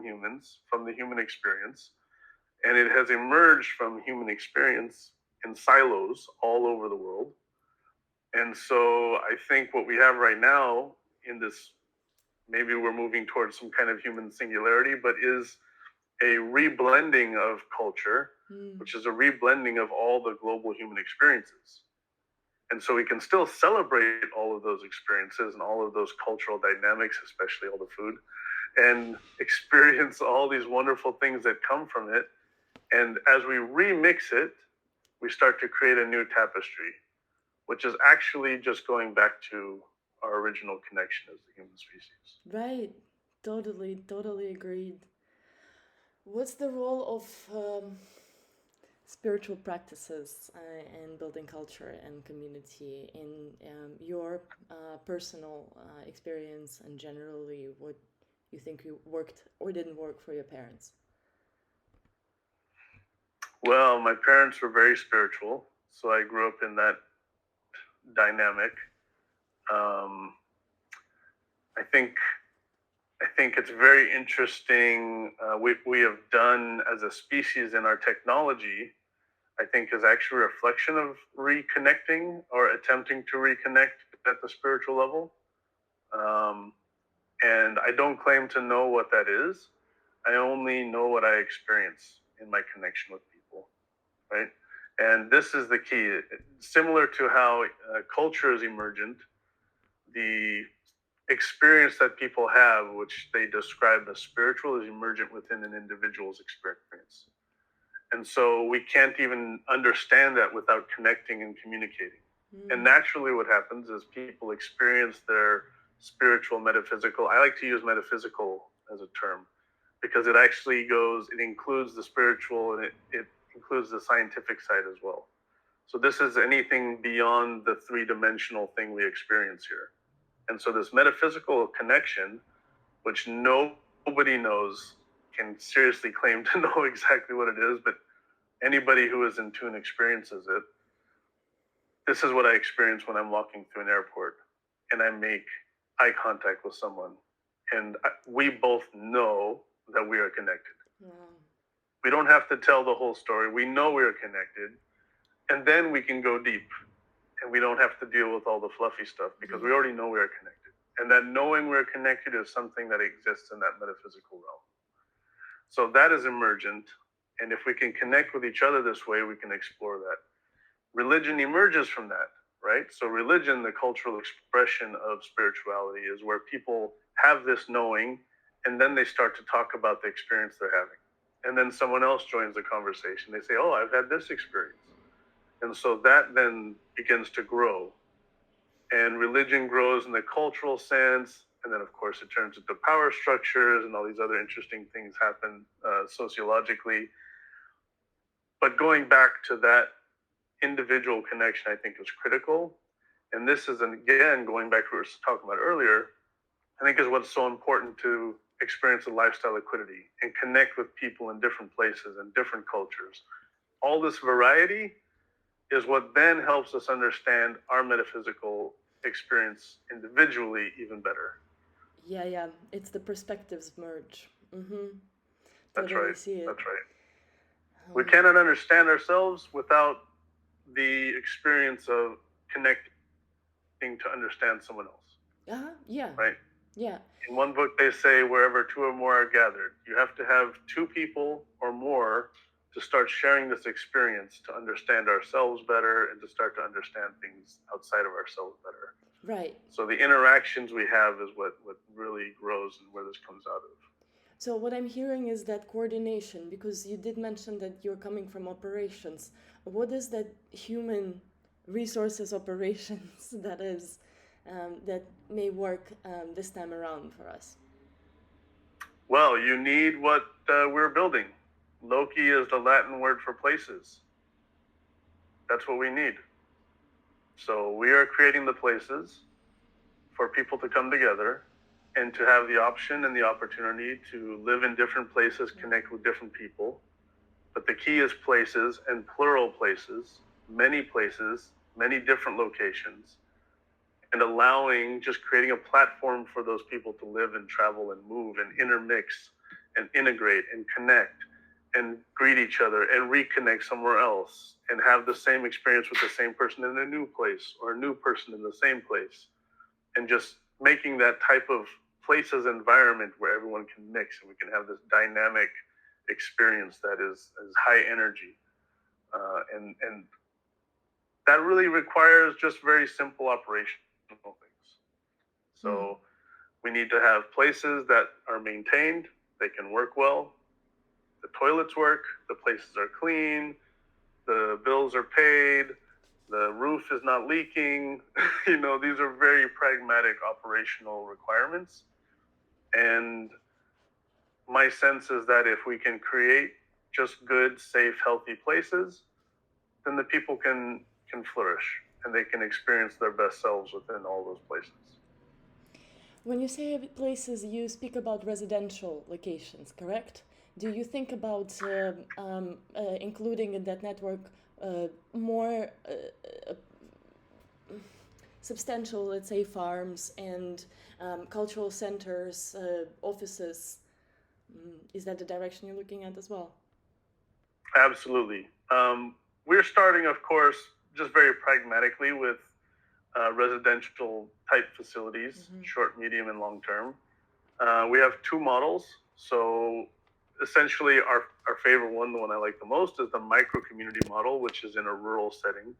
from humans, from the human experience, and it has emerged from human experience in silos all over the world. And so I think what we have right now in this, maybe we're moving towards some kind of human singularity, but is a reblending of culture, Mm. which is a reblending of all the global human experiences. And so we can still celebrate all of those experiences and all of those cultural dynamics, especially all the food, and experience all these wonderful things that come from it. And as we remix it, we start to create a new tapestry, which is actually just going back to our original connection as the human species. Right. Totally, totally agreed. What's the role of spiritual practices in building culture and community in your personal experience, and generally what you think you worked or didn't work for your parents? Well, my parents were very spiritual, so I grew up in that dynamic. Um, I think I think it's very interesting. We have done as a species in our technology. I think is actually a reflection of reconnecting or attempting to reconnect at the spiritual level. Um, and I don't claim to know what that is. I only know what I experience in my connection with people, right? And this is the key. Similar to how culture is emergent, the experience that people have, which they describe as spiritual, is emergent within an individual's experience. And so we can't even understand that without connecting and communicating. And Mm. naturally, what happens is people experience their spiritual, metaphysical. I like to use metaphysical as a term because it actually goes, it includes the spiritual and it includes the scientific side as well. So this is anything beyond the three-dimensional thing we experience here. And so this metaphysical connection, which nobody knows, can seriously claim to know exactly what it is, but anybody who is in tune experiences it. This is what I experience when I'm walking through an airport and I make eye contact with someone. And we both know that we are connected. Wow. We don't have to tell the whole story. We know we are connected. And then we can go deep and we don't have to deal with all the fluffy stuff because we Yeah. already know we are connected. And that knowing we're connected is something that exists in that metaphysical realm. So that is emergent. And if we can connect with each other this way, we can explore that. Religion emerges from that, right? So, religion, the cultural expression of spirituality, is where people have this knowing and then they start to talk about the experience they're having. And then someone else joins the conversation. They say, oh, I've had this experience. And so that then begins to grow. And religion grows in the cultural sense. And then, of course, it turns into power structures and all these other interesting things happen sociologically. But going back to that individual connection, I think, is critical. And this is, again, going back to what we were talking about earlier, I think is what's so important to experience a lifestyle liquidity and connect with people in different places and different cultures. All this variety is what then helps us understand our metaphysical experience individually even better. Yeah, yeah. It's the perspectives merge. Mm-hmm. That's Totally right. see it. That's right. We Um, cannot understand ourselves without the experience of connecting to understand someone else, yeah, right? yeah. In one book, they say wherever two or more are gathered, you have to have two people or more to start sharing this experience to understand ourselves better and to start to understand things outside of ourselves better. Right. So the interactions we have is what really grows and where this comes out of. So what I'm hearing is that coordination, because you did mention that you're coming from operations. What is that human resources operations that is that may work this time around for us? Well, you need what we're building. Loki is the Latin word for places. That's what we need. So we are creating the places for people to come together and to have the option and the opportunity to live in different places, connect with different people. But the key is places and plural places, many different locations, and allowing just creating a platform for those people to live and travel and move and intermix and integrate and connect and greet each other and reconnect somewhere else and have the same experience with the same person in a new place or a new person in the same place, and just making that type of places environment where everyone can mix and we can have this dynamic experience that is high energy, and that really requires just very simple operational things. So we need to have places that are maintained, they can work well, the toilets work, the places are clean, the bills are paid, the roof is not leaking. These are very pragmatic operational requirements. And my sense is that if we can create just good, safe, healthy places, then the people can flourish and they can experience their best selves within all those places. When you say places, you speak about residential locations, correct? Do you think about including in that network more substantial, let's say, farms and cultural centers, offices? Is that the direction you're looking at as well? Absolutely. We're starting, of course, just very pragmatically with residential type facilities, short, medium, and long term. We have two models. So essentially, our favorite one, the one I like the most, is the micro community model, which is in a rural setting.